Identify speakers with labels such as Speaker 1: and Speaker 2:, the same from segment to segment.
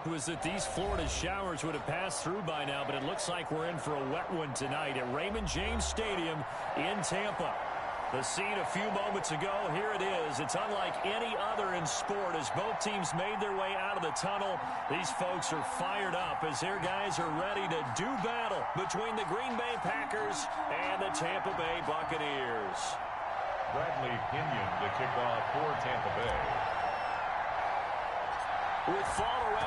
Speaker 1: hoped was that these Florida showers would have passed through by now, but it looks like we're in for a wet one tonight at Raymond James Stadium in Tampa. The scene a few moments ago, here it is. It's unlike any other in sport as both teams made their way out of the tunnel. These folks are fired up as their guys are ready to do battle between the Green Bay Packers and the Tampa Bay Buccaneers.
Speaker 2: Bradley Pinion to kick off for Tampa Bay.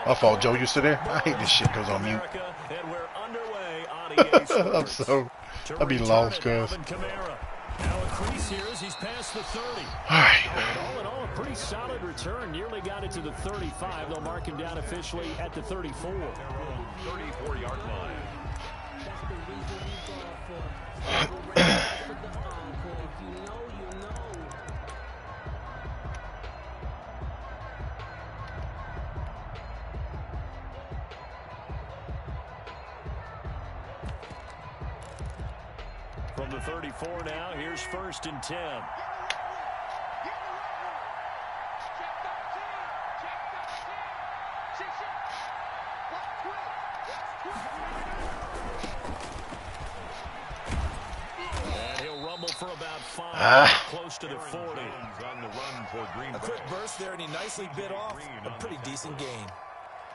Speaker 3: My fault, Joe. You still there? I hate this shit goes on mute.
Speaker 1: And we're underway on EA Sports.
Speaker 3: I'll be lost, cuz.
Speaker 1: Now a crease here as he's past the 30.
Speaker 3: All right.
Speaker 1: And all in all, a pretty solid return. Nearly got it to the 35. They'll mark him down officially at the 34.
Speaker 2: 34-yard line.
Speaker 1: From the 34 now, here's 1st and 10. And he'll rumble for about 5, close to the 40.
Speaker 2: On the run for Green Bay.
Speaker 4: A quick burst there, and he nicely bit off a pretty decent gain.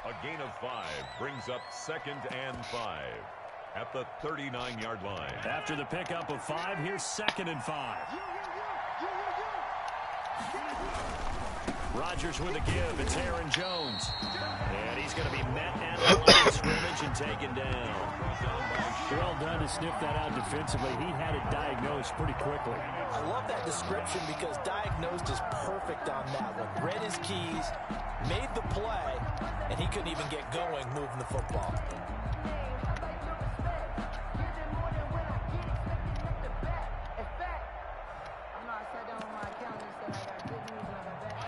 Speaker 2: A gain of 5 brings up 2nd and 5. At the 39-yard line.
Speaker 1: After the pickup of 5, here's 2nd and 5. Rodgers with a give. It's Aaron Jones. And he's going to be met at the line of scrimmage and taken down. Well done to sniff that out defensively. He had it diagnosed pretty quickly.
Speaker 4: I love that description because diagnosed is perfect on that one. Read his keys, made the play, and he couldn't even get going moving the football.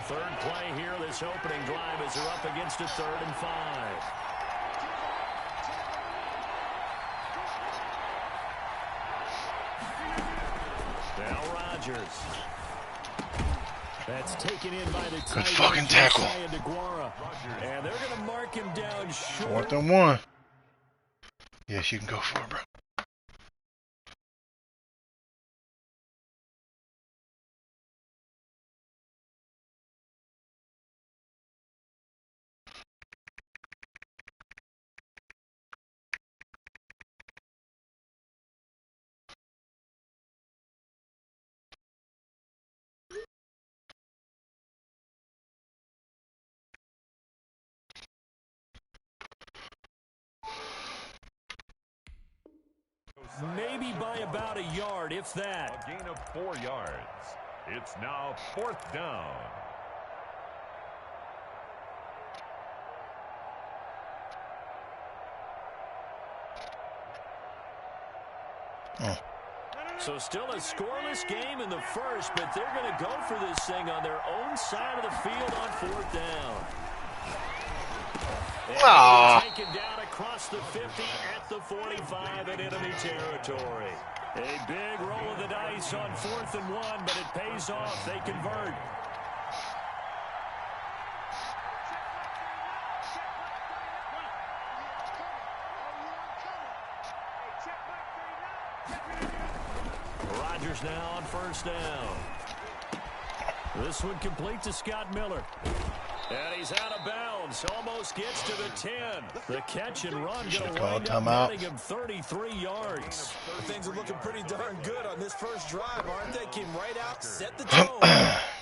Speaker 1: Third play here, this opening drive as they're up against a 3rd and 5. Now Rodgers. That's taken in by the tight end.
Speaker 3: Good fucking tackle.
Speaker 1: And they're going to mark him down short.
Speaker 3: 4th and 1. Yes, you can go for it, bro.
Speaker 1: Maybe by about a yard, if that.
Speaker 2: A gain of 4 yards. It's now 4th down.
Speaker 1: So still a scoreless game in the first, but they're going to go for this thing on their own side of the field on 4th down. Taken down across the 50 at the 45 in enemy territory. A big roll of the dice on 4th and 1, but it pays off. They convert. Rodgers now on 1st down. This one complete to Scott Miller. And he's out of bounds. Almost gets to the 10. The catch and run going to wind up netting him 33 yards.
Speaker 4: Things are looking pretty darn good on this first drive, aren't they? Came right out, set the tone.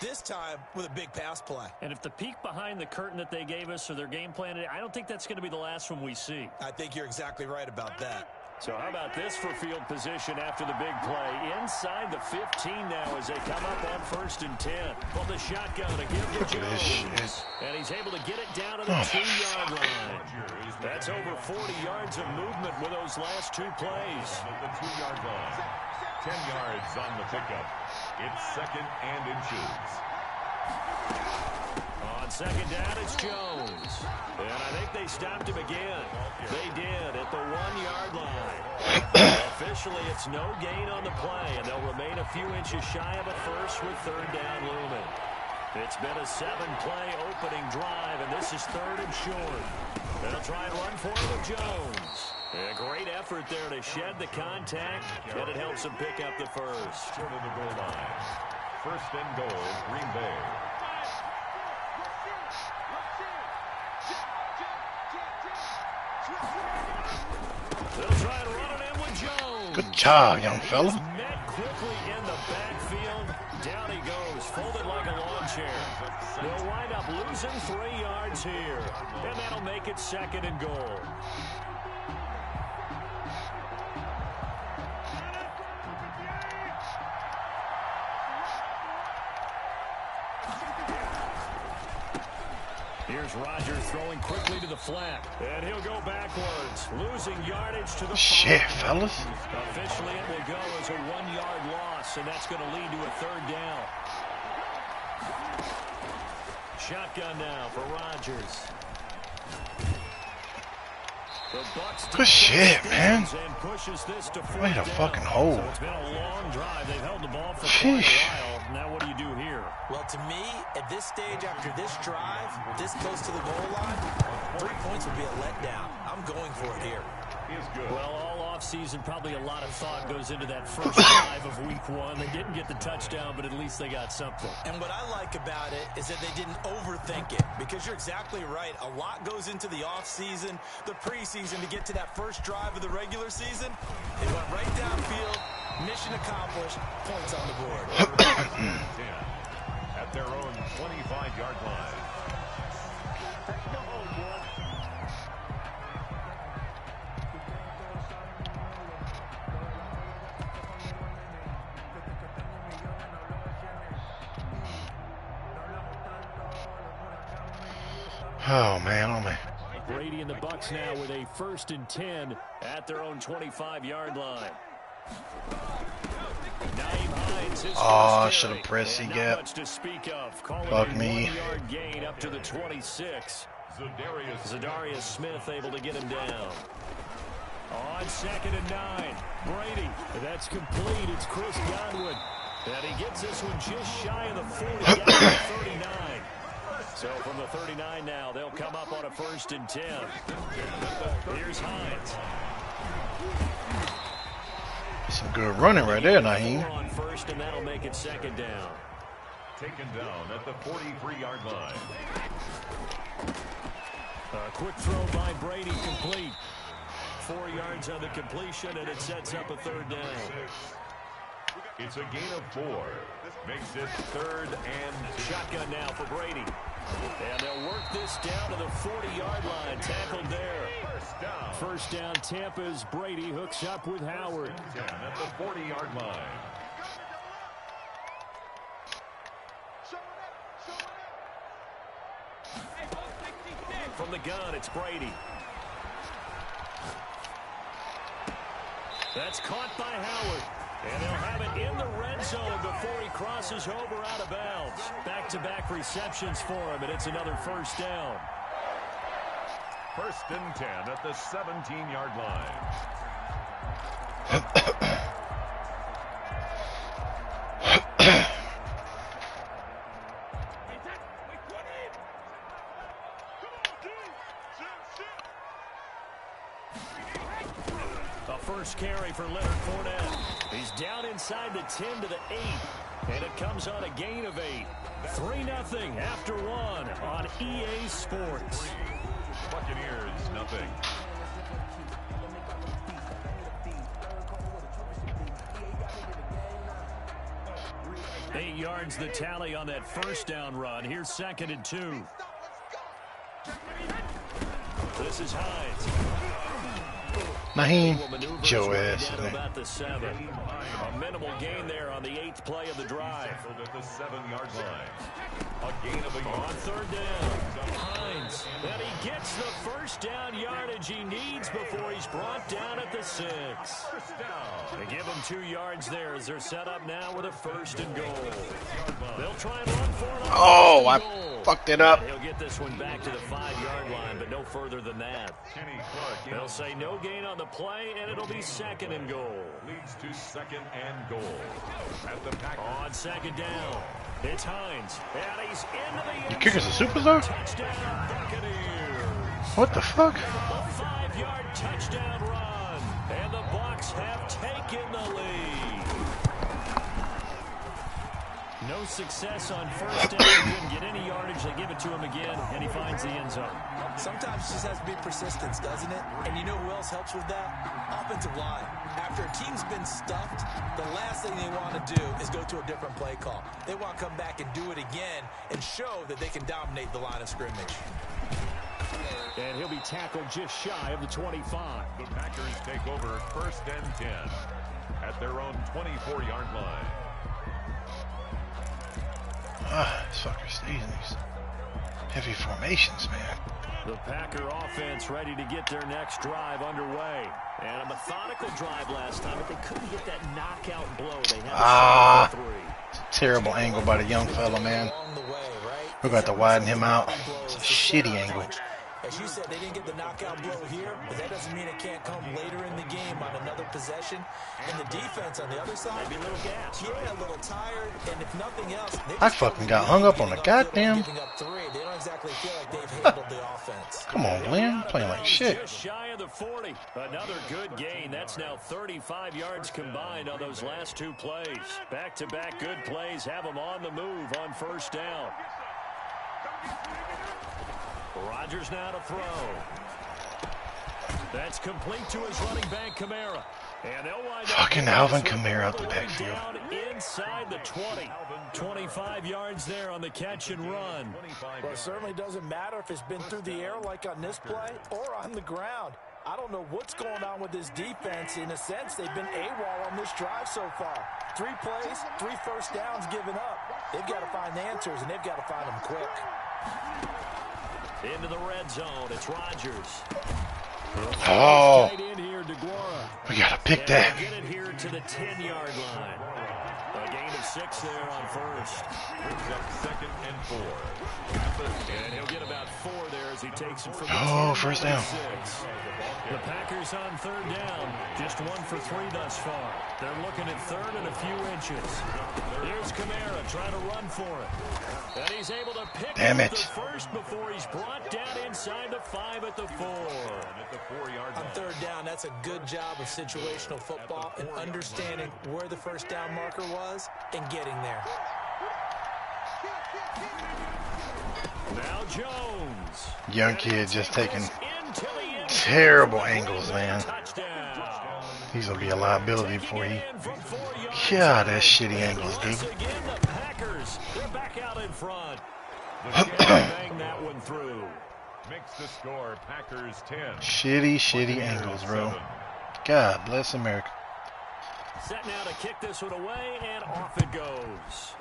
Speaker 4: This time with a big pass play.
Speaker 1: And if the peek behind the curtain that they gave us or their game plan, I don't think that's going to be the last one we see.
Speaker 4: I think you're exactly right about that.
Speaker 1: So how about this for field position after the big play? Inside the 15 now as they come up on 1st and 10. From the shotgun to give to Jones. And he's able to get it down to the 2-yard line. That's over 40 yards of movement with those last 2 plays.
Speaker 2: The 2-yard line. 10 yards on the pickup. It's 2nd and inches.
Speaker 1: On 2nd down, it's Jones. And I think they stopped him again. They did at the 1-yard line. Officially, it's no gain on the play, and they'll remain a few inches shy of a first with 3rd down looming. It's been a 7-play opening drive, and this is 3rd and short. They'll try and run for it with Jones. A great effort there to shed the contact, and it helps him pick up the first.
Speaker 2: Short of the goal line. First and goal, Green Bay.
Speaker 1: They'll try and run it in with Jones.
Speaker 3: Good job, young fella.
Speaker 1: Met quickly in the backfield. Down he goes, folded like a lawn chair. They'll wind up losing 3 yards here, and that'll make it second and goal. Here's Rodgers throwing quickly to the flat, and he'll go backwards, losing yardage to the
Speaker 3: Shit,
Speaker 1: 5.
Speaker 3: fellas.
Speaker 1: Officially, it will go as a 1-yard loss, and that's going to lead to a 3rd down. Shotgun now for Rodgers.
Speaker 3: Good shit, man. Way to fucking hold.
Speaker 1: So it's been a long drive. They've held the ball for quite a while. Now what do you do here?
Speaker 4: Well, to me, at this stage after this drive, this close to the goal line, 3 points would be a letdown. I'm going for it here.
Speaker 1: Well, all offseason, probably a lot of thought goes into that first drive of week 1. They didn't get the touchdown, but at least they got something.
Speaker 4: And what I like about it is that they didn't overthink it, because you're exactly right. A lot goes into the offseason, the preseason to get to that first drive of the regular season. They went right downfield, mission accomplished, points on the board.
Speaker 2: At their own 25-yard line.
Speaker 3: Oh man, oh man.
Speaker 1: Brady and the Bucs now with a 1st and 10 at their own 25-yard line.
Speaker 3: Oh, I should have pressed C gap.
Speaker 1: Fuck
Speaker 3: me.
Speaker 1: 1-yard gain up to the 26. Zadarius Smith able to get him down. On 2nd and 9. Brady. That's complete. It's Chris Godwin. And he gets this one just shy of the 40, down to the 39. So from the 39 now, they'll come up on a 1st and 10. Here's Hines.
Speaker 3: Some good running right there, Naheem.
Speaker 1: On 1st, and that'll make it 2nd down.
Speaker 2: Taken down at the 43-yard line.
Speaker 1: A quick throw by Brady, complete. 4 yards on the completion, and it sets up a 3rd down.
Speaker 2: It's a gain of 4. Makes it 3rd and 2.
Speaker 1: Shotgun now for Brady. And they'll work this down to the 40-yard line. Tackled there. First down, Tampa's Brady hooks up with Howard.
Speaker 2: At the 40-yard line.
Speaker 1: From the gun, it's Brady. That's caught by Howard. And they'll have it in the red zone before he crosses over out of bounds. Back-to-back receptions for him, and it's another 1st down.
Speaker 2: 1st and 10 at the 17-yard line.
Speaker 1: A first carry for Leonard Fournette. He's down inside the 10 to the 8. And it comes on a gain of 8. 3-0 after 1 on EA Sports.
Speaker 2: Buccaneers, nothing.
Speaker 1: Eight yards the tally on that 1st down run. Here's 2nd and 2. This is Hines.
Speaker 3: Naheem, Joe ass.
Speaker 1: About the 7. A minimal gain there on the 8th play of the drive.
Speaker 2: At the 7-yard line. A gain of a yard.
Speaker 1: On 3rd down, Hines. And he gets the 1st down yardage he needs before he's brought down at the 6. They give him 2 yards there as they're set up now with a 1st and goal. They'll try and run for it.
Speaker 3: Oh, I fucked it up.
Speaker 1: And he'll get this one back to the 5-yard line, but no further than that. They'll say no gain on the play, and it'll be 2nd and goal.
Speaker 2: Leads to 2nd and goal. At the Packers.
Speaker 1: On 2nd down, it's Hines. And he's into the end
Speaker 3: The kicker's a superstar?
Speaker 1: Touchdown, Buccaneers.
Speaker 3: What the fuck?
Speaker 1: A 5-yard touchdown run. And the Bucs have taken the lead. No success on first down. He couldn't get any yardage. They give it to him again, and he finds the end zone.
Speaker 4: Sometimes it just has to be persistence, doesn't it? And you know who else helps with that? Offensive line. After a team's been stuffed, the last thing they want to do is go to a different play call. They want to come back and do it again and show that they can dominate the line of scrimmage.
Speaker 1: And he'll be tackled just shy of the 25.
Speaker 2: The Packers take over 1st and 10 at their own 24-yard line.
Speaker 3: This fucker stays in these heavy formations, man.
Speaker 1: The Packer offense ready to get their next drive underway. And a methodical drive last time, but they couldn't get that knockout blow. They had to
Speaker 3: It's a terrible angle by the young fella, man. We're going to have to widen him out. It's a shitty angle.
Speaker 4: As you said, they didn't get the knockout blow here, but that doesn't mean it can't come later in the game on another possession. And the defense on the other side,
Speaker 1: maybe a little gas.
Speaker 4: Yeah, a little tired, and if nothing else,
Speaker 3: I fucking got hung up on the goddamn.
Speaker 4: Giving up 3. They don't exactly feel like they've handled the offense.
Speaker 3: Come on, Glenn. Playing like shit.
Speaker 1: Just shy of the 40. Another good gain. That's now 35 yards combined on those last 2 plays. Back-to-back good plays have them on the move on first down. Rodgers now to throw. That's complete to his running back, Kamara. And they'll wind up
Speaker 3: Fucking Alvin Kamara out the backfield.
Speaker 1: down inside the 20. 25 yards there on the catch and run.
Speaker 4: Well, it certainly doesn't matter if it's been through the air like on this play or on the ground. I don't know what's going on with this defense. In a sense, they've been AWOL on this drive so far. 3 plays, 3 first downs given up. They've got to find the answers, and they've got to find them quick.
Speaker 1: Into the red zone. It's Rodgers.
Speaker 3: Oh,
Speaker 1: In here,
Speaker 3: we got to pick that.
Speaker 1: Get it here to the 10-yard line. A gain of 6 there on first.
Speaker 2: Brings up 2nd and 4.
Speaker 1: And he'll get about 4 there as he takes it from the 10
Speaker 3: first
Speaker 1: to
Speaker 3: down.
Speaker 1: 6. The Packers on 3rd down. Just 1 for 3 thus far. They're looking at 3rd and a few inches. Here's Kamara trying to run for it. And he's able to pick up the first before he's brought down inside the 5 at the 4.
Speaker 4: On 3rd down, that's a good job of situational football and understanding where the first down marker was and getting there.
Speaker 1: Now Jones.
Speaker 3: Young kid just taking terrible angles, man. He's going to be a liability before he... God, that's shitty angles, dude.
Speaker 1: The Packers, they're back out in front. Bang that one through.
Speaker 2: Makes the score Packers 10.
Speaker 3: Shitty angles, bro. God bless America.
Speaker 1: Set now to kick this one away, and off it goes.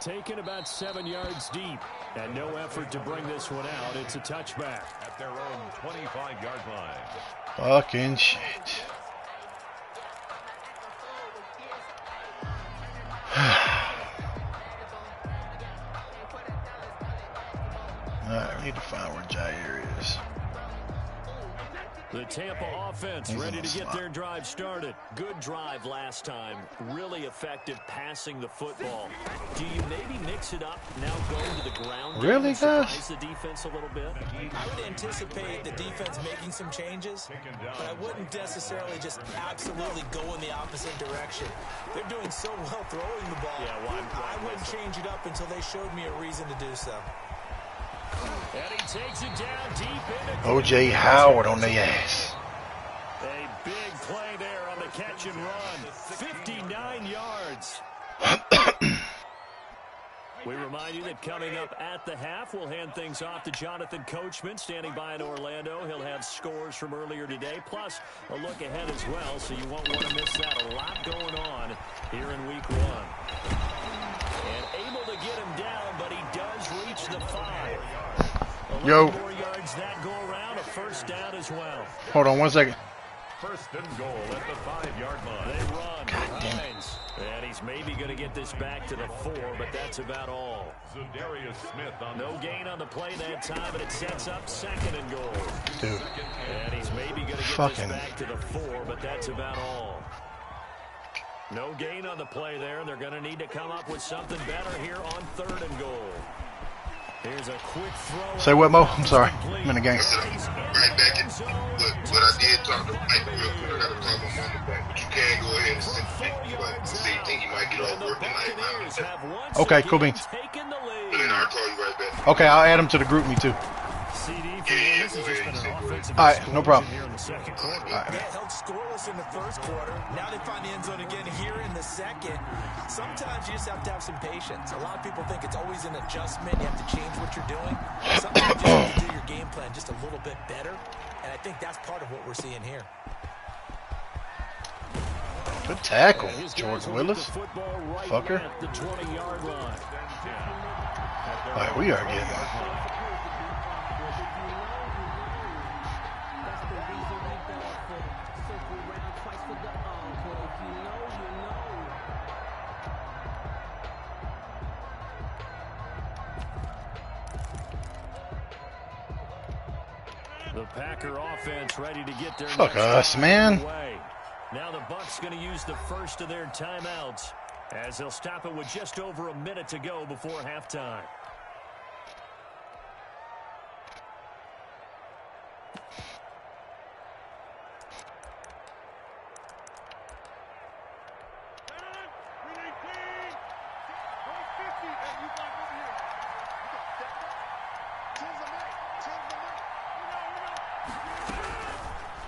Speaker 1: Taken about 7 yards deep, and no effort to bring this one out. It's a touchback.
Speaker 2: At their own 25-yard line.
Speaker 3: Fucking shit. Alright, we need to find where Jair is.
Speaker 1: The Tampa offense ready to get their drive started. Good drive last time. Really effective passing the football. Do you maybe mix it up now going to the ground?
Speaker 3: Really, guys?
Speaker 1: Surprise the defense a little bit?
Speaker 4: I would anticipate the defense making some changes, but I wouldn't necessarily just absolutely go in the opposite direction. They're doing so well throwing the ball.
Speaker 1: Yeah,
Speaker 4: I wouldn't change it up until they showed me a reason to do so.
Speaker 1: And he takes it down deep into
Speaker 3: O.J. Howard on the ass.
Speaker 1: a big play there on the catch and run. 59 yards. We remind you that coming up at the half, we'll hand things off to Jonathan Coachman, standing by in Orlando. He'll have scores from earlier today, plus a look ahead as well, so you won't want to miss that. A lot going on here in week 1. And able to get him down, but he does reach the 5.
Speaker 3: Yo.
Speaker 1: 4 yards that go around, a first down as well.
Speaker 3: Hold on 1 second.
Speaker 2: 1st and goal at the 5-yard line.
Speaker 1: They run. Hines. And he's maybe going to get this back to the 4, but that's about all.
Speaker 2: Zadarius Smith on
Speaker 1: No gain on the play that time, and it sets up 2nd and goal.
Speaker 3: Dude.
Speaker 1: And he's maybe going to get this back to the 4, but that's about all. No gain on the play there, and they're going to need to come up with something better here on 3rd and goal. Here's a quick throw.
Speaker 3: Say what, Mo? I'm sorry. I'm in the game.
Speaker 5: Right back in. But I did talk to Mike real quick. I got to call my mama back. But you can go ahead and send Nick. But the same thing, he might get off work tonight.
Speaker 3: Okay, cool beans.
Speaker 5: And I'll call you right back.
Speaker 3: Okay, I'll add him to the group, me too. Alright, no problem.
Speaker 4: They held scoreless in the first quarter. Now they find the end zone again here in the second. Sometimes you just have to have some patience. A lot of people think it's always an adjustment. You have to change what you're doing. Sometimes you have to do your game plan just a little bit better. And I think that's part of what we're seeing here.
Speaker 3: Good tackle, George Willis. Fucker. Alright, we are getting.
Speaker 1: The Packer offense ready to get their
Speaker 3: Fuck us, man.
Speaker 1: Now the Bucs going to use the first of their timeouts as they'll stop it with just over a minute to go before halftime.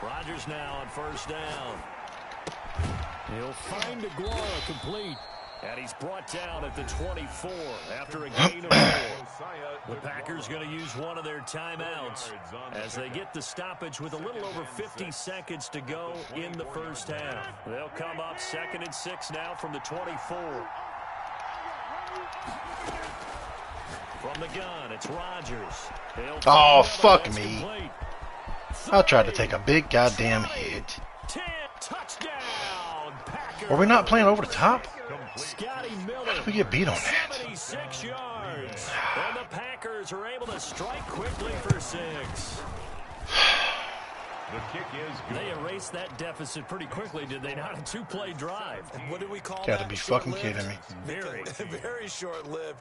Speaker 1: Rodgers now on first down. He'll find Aguara complete. And he's brought down at the 24 after a gain of 4. The Packers going to use one of their timeouts as they get the stoppage with a little over 50 seconds to go in the first half. They'll come up 2nd and 6 now from the 24. From the gun, it's Rodgers.
Speaker 3: Oh, fuck me. I tried to take a big goddamn hit.
Speaker 1: Touchdown, Packers.
Speaker 3: Were we not playing over the top?
Speaker 1: Scotty Miller.
Speaker 3: How did we get beat on that?
Speaker 1: 76 yards. And the Packers are able to strike quickly for 6.
Speaker 2: The kick is good.
Speaker 1: They erased that deficit pretty quickly, did they not? A 2-play drive.
Speaker 4: What do we call that?
Speaker 3: Gotta be fucking kidding me.
Speaker 1: Very.
Speaker 4: Very short-lived.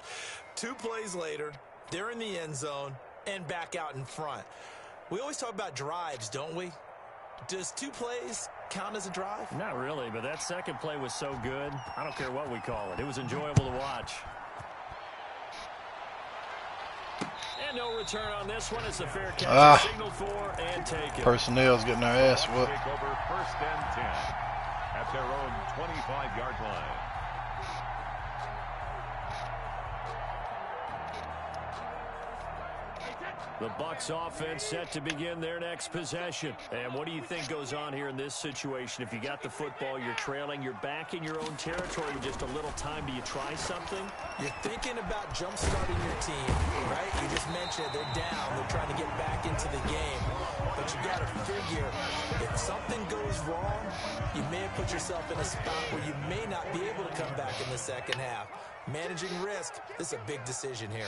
Speaker 4: 2 plays later, they're in the end zone and back out in front. We always talk about drives, don't we? Does 2 plays count as a drive?
Speaker 1: Not really, but that second play was so good. I don't care what we call it. It was enjoyable to watch. And no return on this one. It's a fair catch. Signal for and take it.
Speaker 3: Personnel's getting their ass whooped.
Speaker 2: Take over 1st and 10 at their own 25-yard line.
Speaker 1: The Bucs offense set to begin their next possession. And what do you think goes on here in this situation? If you got the football, you're trailing, you're back in your own territory with just a little time. Do you try something?
Speaker 4: You're thinking about jump-starting your team, right? You just mentioned they're down. They're trying to get back into the game. But you got to figure, if something goes wrong, you may have put yourself in a spot where you may not be able to come back in the second half. Managing risk, this is a big decision here.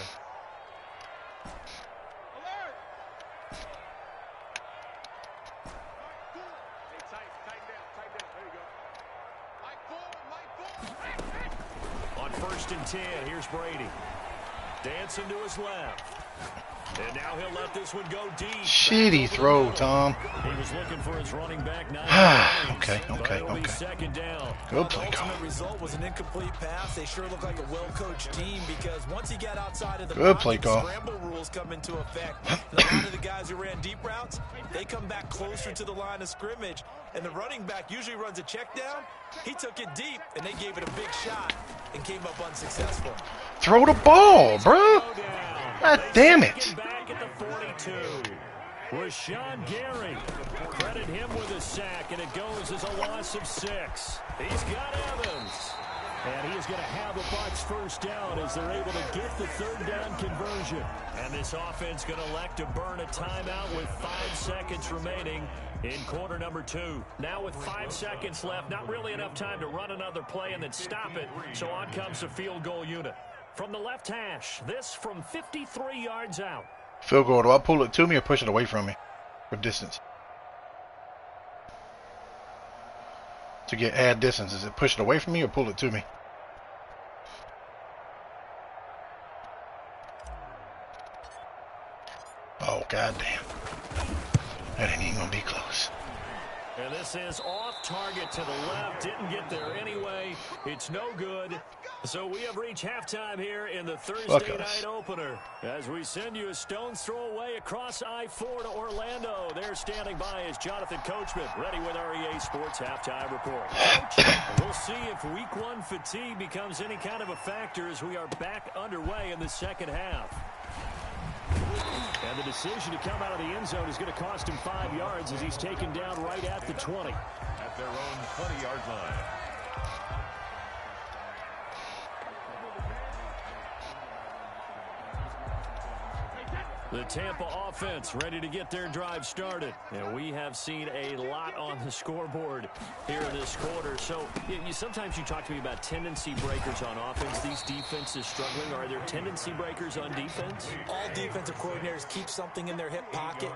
Speaker 1: On 1st and 10, here's Brady. Dancing to his left. And now he'll let this one go deep.
Speaker 3: Shitty throw, Tom.
Speaker 1: He was looking for his running back.
Speaker 3: Okay.
Speaker 1: Second down.
Speaker 3: Good play call.
Speaker 4: Ultimate result was an incomplete pass. They sure look like a well-coached team because once he got outside of the
Speaker 3: Good play call.
Speaker 4: scramble rules come into effect. And a lot of the guys who ran deep routes, they come back closer to the line of scrimmage. And the running back usually runs a check down. He took it deep, and they gave it a big shot and came up unsuccessful.
Speaker 3: Throw the ball, bro. God damn it.
Speaker 1: Back at the 42. Rashawn Gary. Credit him with a sack, and it goes as a loss of 6. He's got Evans. And he is going to have the Bucs first down as they're able to get the 3rd down conversion. And this offense going to elect to burn a timeout with 5 seconds remaining in quarter number 2. Now with 5 seconds left, not really enough time to run another play and then stop it. So on comes the field goal unit. From the left hash, this from 53 yards out.
Speaker 3: Field goal, do I pull it to me or push it away from me for distance? To add distance, is it push it away from me or pull it to me? goddamn. That ain't even gonna be close.
Speaker 1: And this is off target to the left. Didn't get there anyway. It's no good. So we have reached halftime here in the Thursday night opener. As we send you a stone's throw away across I-4 to Orlando. There standing by is Jonathan Coachman, ready with our EA Sports Halftime Report. Coach, we'll see if Week 1 fatigue becomes any kind of a factor as we are back underway in the second half. And the decision to come out of the end zone is going to cost him 5 yards as he's taken down right at the 20.
Speaker 2: At their own 20-yard line.
Speaker 1: The Tampa offense ready to get their drive started. And we have seen a lot on the scoreboard here in this quarter. So sometimes you talk to me about tendency breakers on offense. These defenses struggling. Are there tendency breakers on defense?
Speaker 4: All defensive coordinators keep something in their hip pocket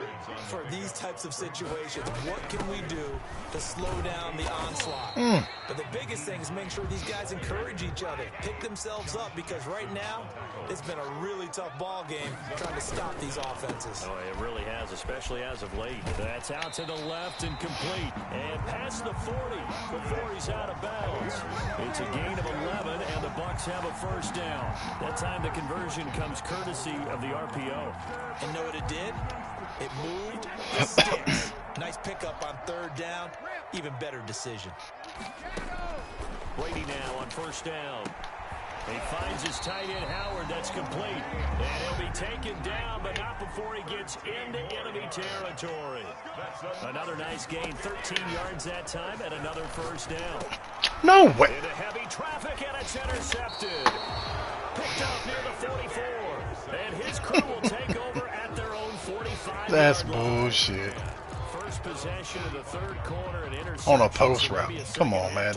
Speaker 4: for these types of situations. What can we do to slow down the onslaught? But the biggest thing is making sure these guys encourage each other, pick themselves up, because right now it's been a really tough ball game trying to stop these offenses.
Speaker 1: Oh, it really has, especially as of late. That's out to the left and complete. And past the 40 before he's out of bounds. It's a gain of 11, and the Bucs have a first down. That time the conversion comes courtesy of the RPO.
Speaker 4: And know what it did? It moved the sticks. Nice pickup on third down. Even better decision.
Speaker 1: Brady now on first down. He finds his tight end, Howard. That's complete. And he'll be taken down, but not before he gets into enemy territory. Another nice gain, 13 yards that time, and another first down.
Speaker 3: No way.
Speaker 1: Into heavy traffic, and it's intercepted. Picked up near the 44. And his crew will take over at their own 45.
Speaker 3: That's bullshit.
Speaker 1: First possession of the third quarter and interception
Speaker 3: on a post route. Come on, man.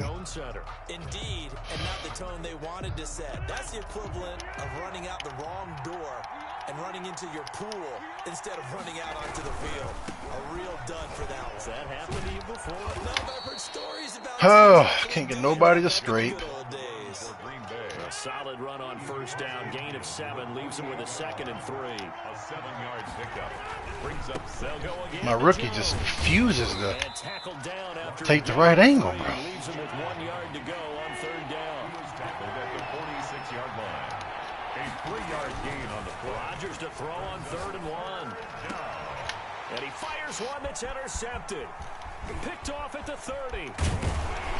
Speaker 4: Indeed, and not the tone they wanted to set. That's the equivalent of running out the wrong door and running into your pool instead of running out onto the field. A real dud for that one.
Speaker 1: Has that happened to you before?
Speaker 4: No, but I've heard stories about
Speaker 3: Can't get nobody to straight.
Speaker 1: A solid run on first down. Gain of 7 leaves him with a 2nd and 3.
Speaker 2: A 7-yard pickup brings up.
Speaker 1: They'll go again.
Speaker 3: My rookie just refuses to
Speaker 1: down after
Speaker 3: take the right angle, bro.
Speaker 1: Leaves him with 1 yard to go on third down.
Speaker 2: He was tackled at the 46-yard line. A 3-yard gain on the play.
Speaker 1: Rodgers to throw on 3rd and 1. And he fires one that's intercepted. Picked off at the 30.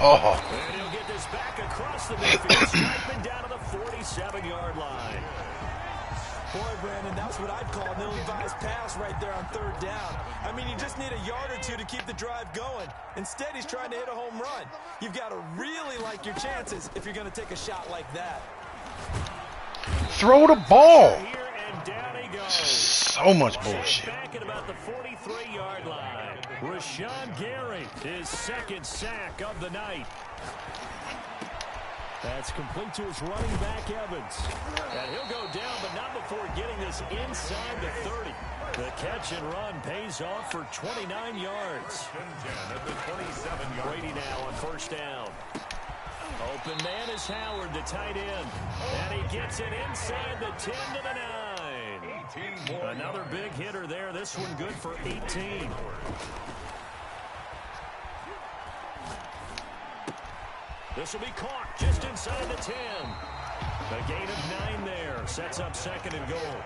Speaker 3: Oh.
Speaker 1: And he'll get this back across the midfield. Striping down to the 47-yard line.
Speaker 4: Boy, Brandon, that's what I'd call an ill-advised pass right there on third down. I mean, you just need a yard or two to keep the drive going. Instead, he's trying to hit a home run. You've got to really like your chances if you're going to take a shot like that.
Speaker 3: Throw the ball.
Speaker 1: Here and down he goes.
Speaker 3: So much bullshit.
Speaker 1: Back at about the 43-yard line. Rashawn Gary, his 2nd sack of the night. That's complete to his running back, Evans. And he'll go down, but not before getting this inside the 30. The catch and run pays off for 29 yards.
Speaker 2: At the 27-yard.
Speaker 1: Brady now on first down. Open man is Howard, the tight end. And he gets it inside the 10 to the 9. Another big hitter there. This one good for 18. This will be caught just inside the 10. A gain of 9 there. Sets up 2nd and goal.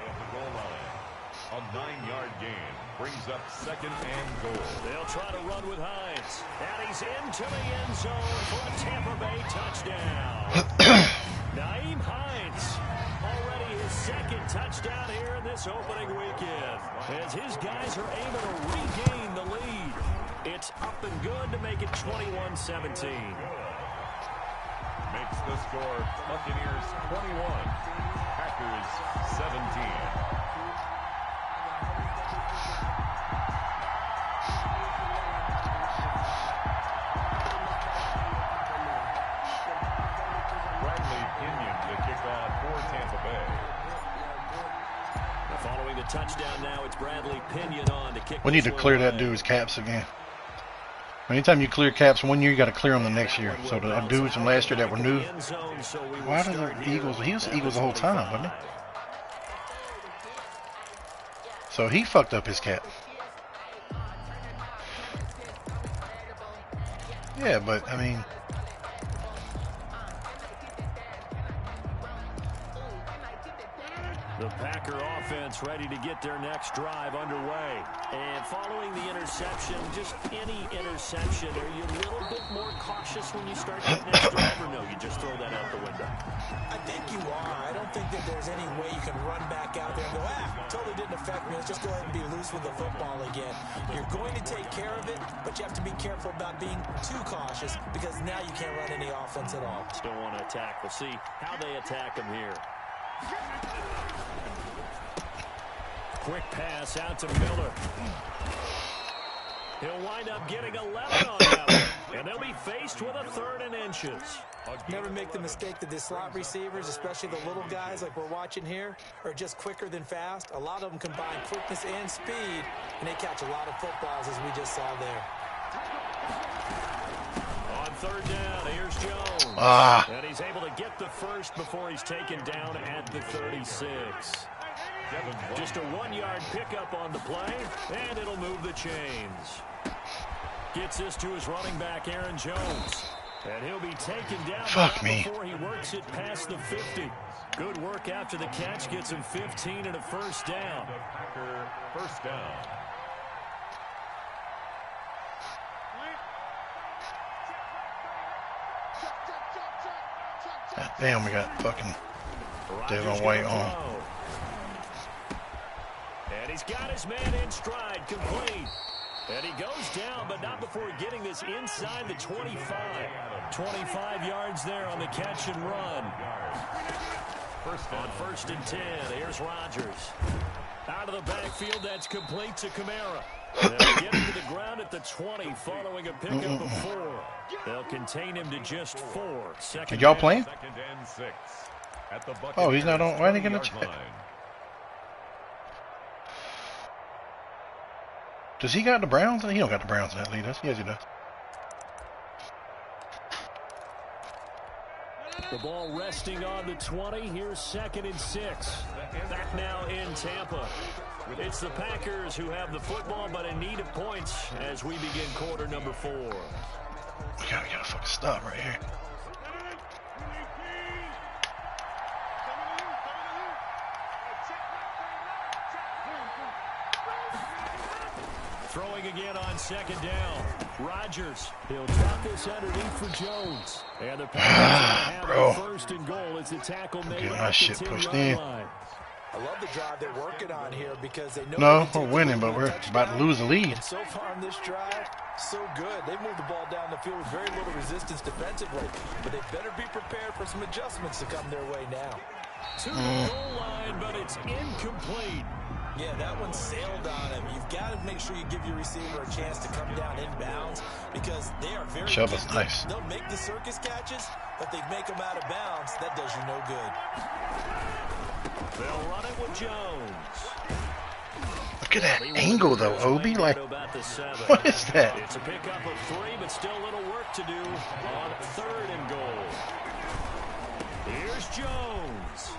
Speaker 2: A 9-yard gain brings up 2nd and goal.
Speaker 1: They'll try to run with Hines. And he's into the end zone for a Tampa Bay touchdown. Naeem Hines, already his 2nd touchdown here in this opening weekend. As his guys are able to regain the lead. It's up and good to make it 21-17.
Speaker 2: Makes the score Buccaneers 21, Packers 17.
Speaker 1: Following the touchdown now, it's Bradley Pinion on to kick.
Speaker 3: We need to clear that dude's caps again. Anytime you clear caps one year, you got to clear them the next year. So the dudes from last year that were new, why did the Eagles? He was the Eagles the whole time, wasn't he? So he fucked up his cap. Yeah, but I mean,
Speaker 1: the Packer offense ready to get their next drive underway. And following the interception, just any interception, are you a little bit more cautious when you start that next drive, or no, you just throw that out the window?
Speaker 4: I think you are. I don't think that there's any way you can run back out there and go, totally didn't affect me. Let's just go ahead and be loose with the football again. You're going to take care of it, but you have to be careful about being too cautious because now you can't run any offense at all.
Speaker 1: Still want to attack. We'll see how they attack him here. Quick pass out to Miller. He'll wind up getting 11 on that one. And they'll be faced with a 3rd and inches.
Speaker 4: Never make the mistake that the slot receivers, especially the little guys like we're watching here, are just quicker than fast. A lot of them combine quickness and speed, and they catch a lot of footballs, as we just saw there.
Speaker 1: On 3rd down, here's Jones. And he's able to get the first before he's taken down at the 36. Just a 1-yard pickup on the play, and it'll move the chains. Gets this to his running back, Aaron Jones. And he'll be taken down before he works it past the 50. Good work after the catch. Gets him 15 and a first down.
Speaker 2: First down.
Speaker 3: God damn, we got fucking Devin White on.
Speaker 1: And he's got his man in stride, complete. And he goes down, but not before getting this inside the 25. 25 yards there on the catch and run. On 1st and 10, here's Rodgers. Out of the backfield, that's complete to Kamara. They'll get him to the ground at the 20 following a pickup of 4. They'll contain him to just 4.
Speaker 3: Are y'all playing?
Speaker 2: 2nd and 6 at the
Speaker 3: oh, he's not on. Why ain't he gonna check? Does he got the Browns? He don't got the Browns in that lead. Yes, he does.
Speaker 1: The ball resting on the 20. Here's 2nd and 6. Back now in Tampa. It's the Packers who have the football, but in need of points as we begin quarter number 4.
Speaker 3: We gotta fucking stop right here.
Speaker 1: Throwing again on 2nd down. Rodgers. He'll drop this underneath for Jones. And the Packers have the 1st and goal as the tackle made
Speaker 3: my shit pushed in.
Speaker 4: I love the drive they're working on here because they know.
Speaker 3: No, we're winning, but we're about to lose the lead.
Speaker 4: And so far in this drive, so good. They moved the ball down the field with very little resistance defensively, but they better be prepared for some adjustments to come their way now.
Speaker 1: To the goal line, but it's incomplete.
Speaker 4: Yeah, that one sailed on him. You've got to make sure you give your receiver a chance to come down inbounds because they are very
Speaker 3: Chuba's nice.
Speaker 4: They'll make the circus catches, but they make them out of bounds. That does you no good.
Speaker 1: They'll run it with Jones.
Speaker 3: Look at that angle, though, Obi. Like, what is that?
Speaker 1: It's a pickup of 3, but still a little work to do on 3rd and goal. Here's Jones.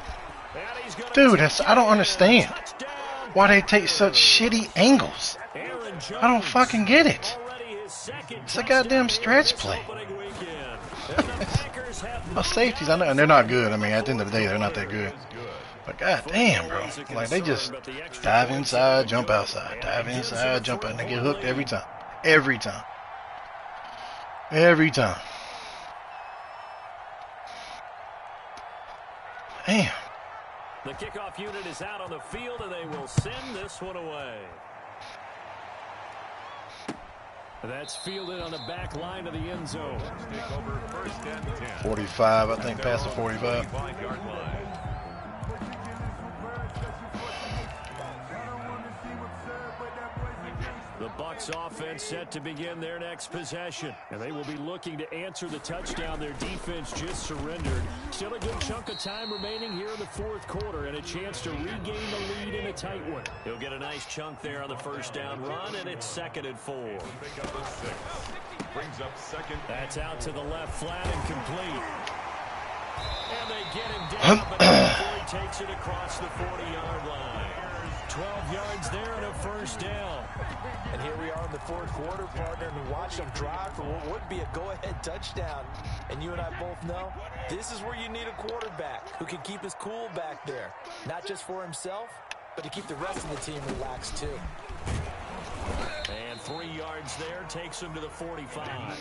Speaker 3: Dude, I don't understand why they take such shitty angles. I don't fucking get it. It's a goddamn stretch play. My safeties, I know, and they're not good. I mean, at the end of the day, they're not that good. But goddamn, bro, like they just dive inside, jump outside, dive inside, jump out, and they get hooked every time. Every time. Every time. Damn.
Speaker 1: The kickoff unit is out on the field, and they will send this one away. That's fielded on the back line of the end zone.
Speaker 3: 45, I think, past the 45.
Speaker 1: The Bucs offense set to begin their next possession. And they will be looking to answer the touchdown their defense just surrendered. Still a good chunk of time remaining here in the 4th quarter and a chance to regain the lead in a tight one. He'll get a nice chunk there on the 1st down run, and it's 2nd and 4.
Speaker 2: Brings up 2nd.
Speaker 1: That's out to the left flat and complete. And they get him down, but before he takes it across the 40-yard line. 12 yards there and a first down.
Speaker 4: And here we are in the fourth quarter, partner, and watch them drive for what would be a go-ahead touchdown. And you and I both know this is where you need a quarterback who can keep his cool back there. Not just for himself, but to keep the rest of the team relaxed too.
Speaker 1: And 3 yards there takes him to the 45.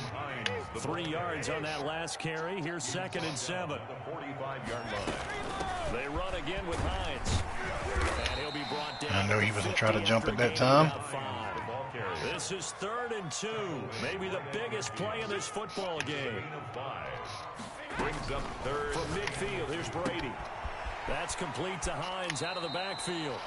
Speaker 1: 3 yards on that last carry. Here's 2nd and 7.
Speaker 2: The 45-yard line.
Speaker 1: They run again with Hines. And he'll be brought down.
Speaker 3: I know he wasn't trying to jump at that time.
Speaker 1: This is 3rd and 2. Maybe the biggest play in this football game.
Speaker 2: Brings up 3rd.
Speaker 1: From midfield, here's Brady. That's complete to Hines out of the backfield.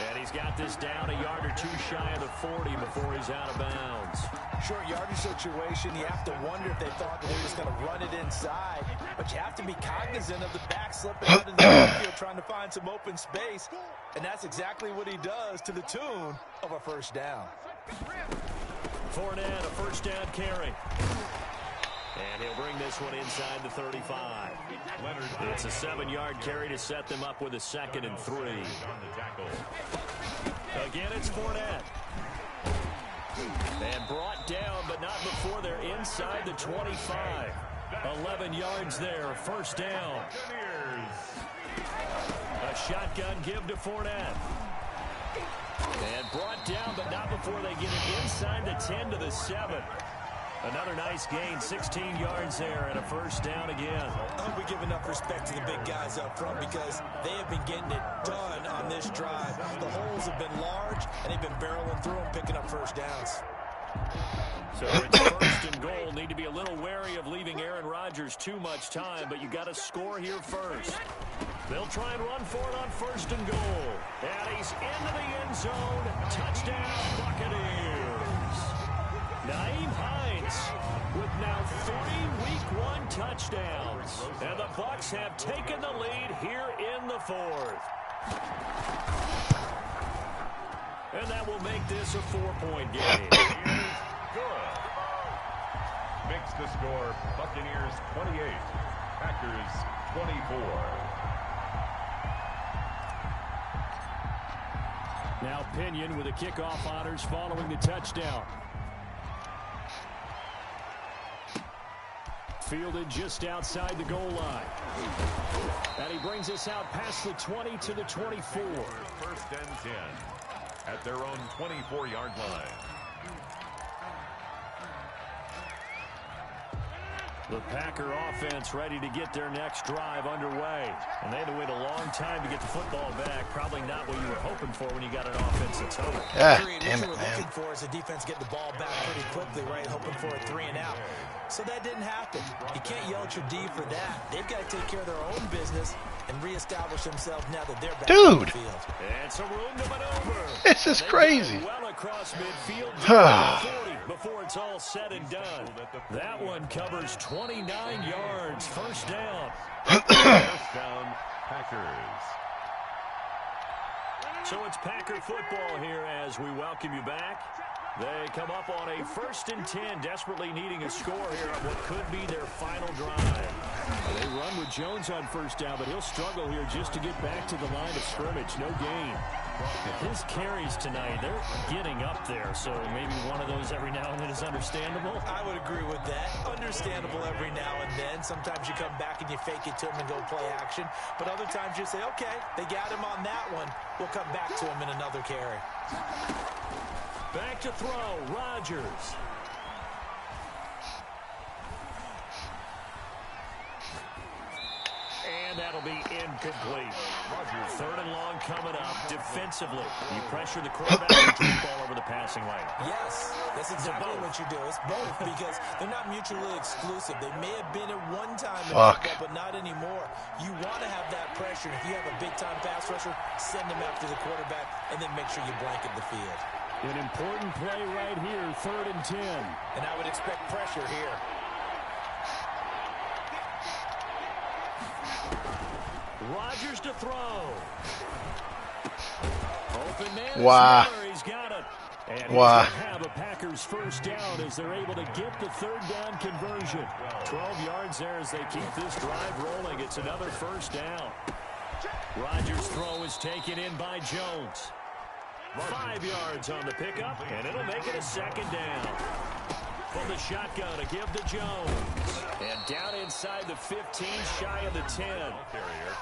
Speaker 1: And he's got this down a yard or two shy of the 40 before he's out of bounds.
Speaker 4: Short yardage situation, you have to wonder if they thought they were just going to run it inside. But you have to be cognizant of the back slipping out of the backfield trying to find some open space. And that's exactly what he does to the tune of a first down.
Speaker 1: Fournette, a first down carry. And he'll bring this one inside the 35. It's a 7-yard carry to set them up with a 2nd and 3. Again, it's Fournette. And brought down, but not before they're inside the 25. 11 yards there, first down. A shotgun give to Fournette. And brought down, but not before they get it inside the 10 to the 7. Another nice gain, 16 yards there, and a first down again.
Speaker 4: I hope we give enough respect to the big guys up front because they have been getting it done on this drive. The holes have been large, and they've been barreling through them, picking up first downs.
Speaker 1: So it's 1st and goal. Need to be a little wary of leaving Aaron Rodgers too much time, but you got to score here first. They'll try and run for it on 1st and goal. And he's into the end zone. Touchdown, Buccaneers. Nyheim Hines with now 3 Week 1 touchdowns. And the Bucs have taken the lead here in the 4th. And that will make this a 4-point game.
Speaker 2: Good. Makes the score Buccaneers 28, Packers 24.
Speaker 1: Now Pinion with the kickoff honors following the touchdown. Fielded just outside the goal line. And he brings us out past the 20 to the 24.
Speaker 2: 1st and 10 at their own 24-yard line.
Speaker 1: The Packer offense ready to get their next drive underway. And they had to wait a long time to get the football back. Probably not what you were hoping for when you got an offense that's home.
Speaker 3: Ah,
Speaker 4: What
Speaker 3: damn
Speaker 4: you
Speaker 3: it,
Speaker 4: were
Speaker 3: man.
Speaker 4: looking for is the defense getting the ball back pretty quickly, right? Hoping for a 3 and out. So that didn't happen. You can't yell at your D for that. They've got to take care of their own business and reestablish themselves now that they're back on the
Speaker 3: Dude.
Speaker 4: field.
Speaker 1: And some room to maneuver.
Speaker 3: This is crazy.
Speaker 1: Well across midfield to 40 before it's all said and done. That one covers 29 yards. First down.
Speaker 2: First down, Packers.
Speaker 1: So it's Packer football here as we welcome you back. They come up on a 1st and 10, desperately needing a score here on what could be their final drive. They run with Jones on first down, but he'll struggle here just to get back to the line of scrimmage. No gain. His carries tonight, they're getting up there, so maybe one of those every now and then is understandable.
Speaker 4: I would agree with that. Understandable every now and then. Sometimes you come back and you fake it to him and go play action. But other times you say, okay, they got him on that one. We'll come back to him in another carry.
Speaker 1: Back to throw, Rodgers. And that'll be incomplete. 3rd and long coming up defensively. You pressure the quarterback and keep the ball over the passing lane.
Speaker 4: Yes, that's exactly what you do. It's both because they're not mutually exclusive. They may have been at one time in football, but not anymore. You want to have that pressure. If you have a big-time pass rusher, send them after the quarterback and then make sure you blanket the field.
Speaker 1: An important play right here, 3rd and 10.
Speaker 4: And I would expect pressure here.
Speaker 1: Rodgers to throw. Open man.
Speaker 3: Wow.
Speaker 1: He's got it. And
Speaker 3: wow.
Speaker 1: he's going to have a Packers first down as they're able to get the 3rd down conversion. 12 yards there as they keep this drive rolling. It's another first down. Rodgers' throw is taken in by Jones. 5 yards on the pickup, and it'll make it a second down. From the shotgun, a give to Jones. And down inside the 15, shy of the 10.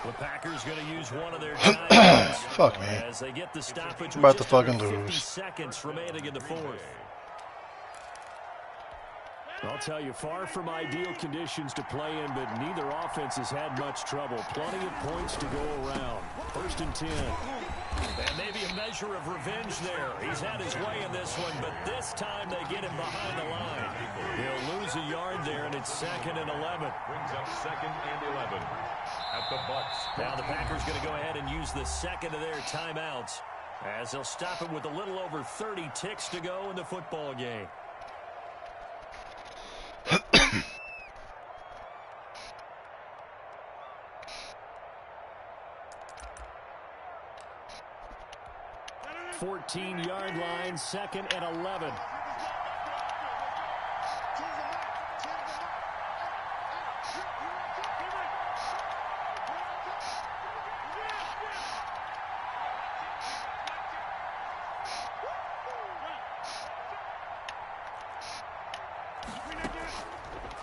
Speaker 1: The Packers going to use one of their timeouts.
Speaker 3: Fuck me.
Speaker 1: As they get the stoppage
Speaker 3: About
Speaker 1: with
Speaker 3: to
Speaker 1: just under
Speaker 3: fucking
Speaker 1: 50
Speaker 3: lose.
Speaker 1: seconds remaining in the fourth.
Speaker 6: I'll tell you, far from ideal conditions to play in, but neither offense has had much trouble. Plenty of points to go around. 1st and 10.
Speaker 1: And maybe a measure of revenge there. He's had his way in this one, but this time they get him behind the line. He'll lose a yard there, and it's 2nd and 11.
Speaker 2: Brings up 2nd and 11 at the Bucks.
Speaker 1: Now the Packers going to go ahead and use the second of their timeouts, as they'll stop it with a little over 30 ticks to go in the football game. Fourteen-yard line, 2nd and 11.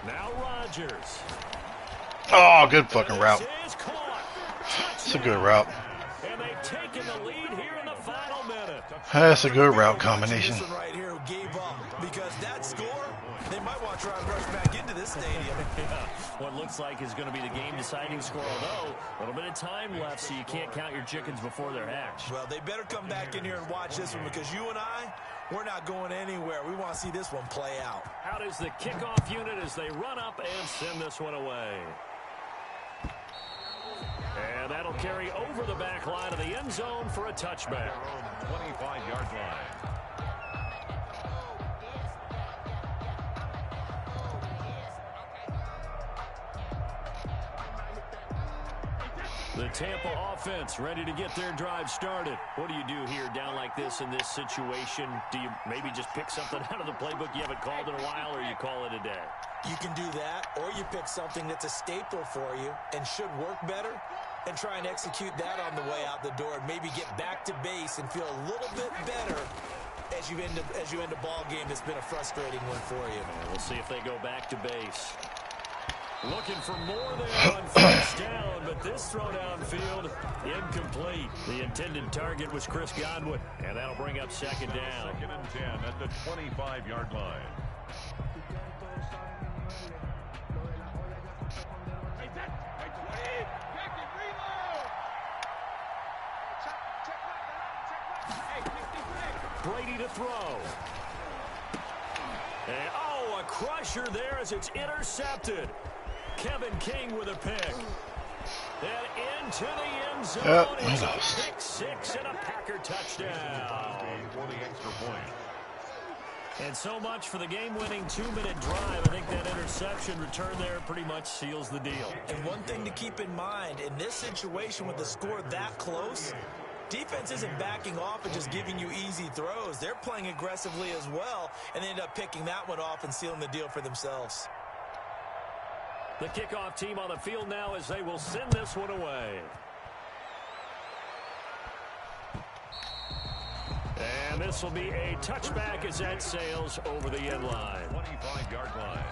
Speaker 1: Now Rodgers.
Speaker 3: Oh, good fucking route. It's a good route.
Speaker 1: And they've taken the lead here in the final minute.
Speaker 3: That's a good route combination.
Speaker 4: This one right here who gave up, because that score, they might want to try and rush back into this stadium.
Speaker 1: Yeah. What looks like is going to be the game-deciding score, although a little bit of time left, so you can't count your chickens before they're hatched.
Speaker 4: Well, they better come back in here and watch this one, because you and I, we're not going anywhere. We want to see this one play out.
Speaker 1: Out is the kickoff unit as they run up and send this one away. And that'll carry over the back line of the end zone for a touchback.
Speaker 2: 25-yard line.
Speaker 1: The Tampa offense ready to get their drive started. What do you do here down like this in this situation? Do you maybe just pick something out of the playbook you haven't called in a while, or you call it a day?
Speaker 4: You can do that, or you pick something that's a staple for you and should work better and try and execute that on the way out the door and maybe get back to base and feel a little bit better as you end a ball game that's been a frustrating one for you.
Speaker 1: And we'll see if they go back to base. Looking for more there on 1st down, but this throw downfield incomplete. The intended target was Chris Godwin, and that'll bring up 2nd down.
Speaker 2: 2nd and 10 at the 25-yard line.
Speaker 1: Brady to throw. And, oh, a crusher there as it's intercepted. Kevin King with a pick. And into the end zone. It's a pick six and a Packer touchdown.
Speaker 2: For the extra point.
Speaker 1: And so much for the game-winning 2-minute drive. I think that interception return there pretty much seals the deal.
Speaker 4: And one thing to keep in mind, in this situation with the score that close, defense isn't backing off and just giving you easy throws. They're playing aggressively as well, and they end up picking that one off and sealing the deal for themselves.
Speaker 1: The kickoff team on the field now as they will send this one away. And this will be a touchback as that sails over the end line.
Speaker 2: 25-yard line.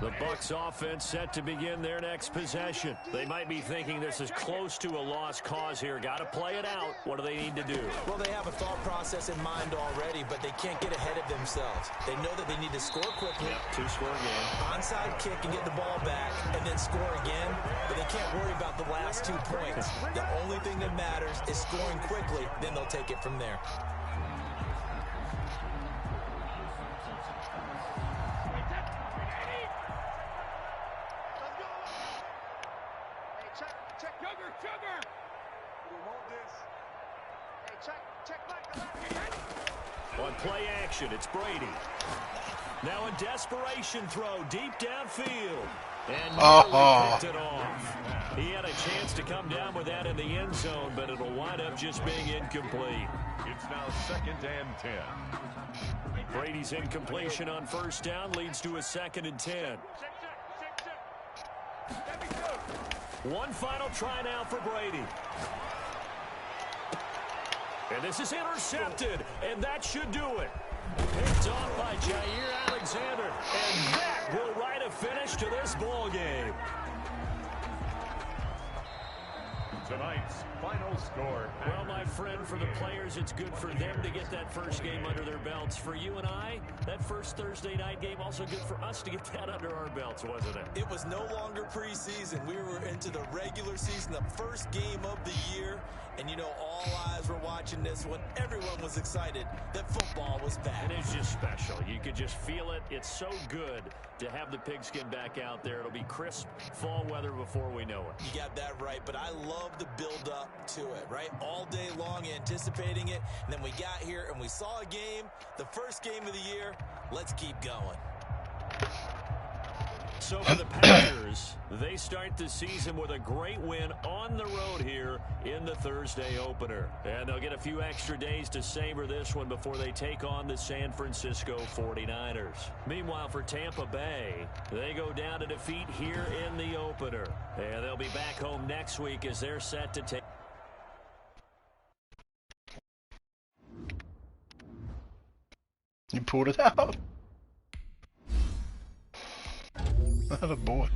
Speaker 1: The Bucs offense set to begin their next possession. They might be thinking this is close to a lost cause here. Got to play it out. What do they need to do?
Speaker 4: Well, they have a thought process in mind already, but they can't get ahead of themselves. They know that they need to score quickly.
Speaker 1: Yep, 2-score game.
Speaker 4: Onside kick and get the ball back and then score again, but they can't worry about the last 2 points. The only thing that matters is scoring quickly, then they'll take it from there.
Speaker 1: On play action, it's Brady. Now a desperation throw deep downfield. And nearly picked it off. He had a chance to come down with that in the end zone, but it'll wind up just being incomplete.
Speaker 2: It's now 2nd and 10.
Speaker 1: Brady's incompletion on 1st down leads to a 2nd and 10. One final try now for Brady. And this is intercepted, and that should do it. Picked off by Jair Alexander, and that will write a finish to this ball game.
Speaker 2: Tonight's final score.
Speaker 1: Well, my friend, for the players, it's good for them to get that first game under their belts. For you and I, that first Thursday night game, also good for us to get that under our belts, wasn't it?
Speaker 4: It was no longer preseason. We were into the regular season, the first game of the year. And, you know, all eyes were watching this when everyone was excited that football was back.
Speaker 1: It is just special. You could just feel it. It's so good to have the pigskin back out there. It'll be crisp fall weather before we know it.
Speaker 4: You got that right, but I love the build-up to it, right? All day long anticipating it, and then we got here and we saw a game, the first game of the year. Let's keep going.
Speaker 1: So for the Packers, they start the season with a great win on the road here in the Thursday opener. And they'll get a few extra days to savor this one before they take on the San Francisco 49ers. Meanwhile, for Tampa Bay, they go down to defeat here in the opener. And they'll be back home next week as they're set to take.
Speaker 3: You pulled it out. What a boy.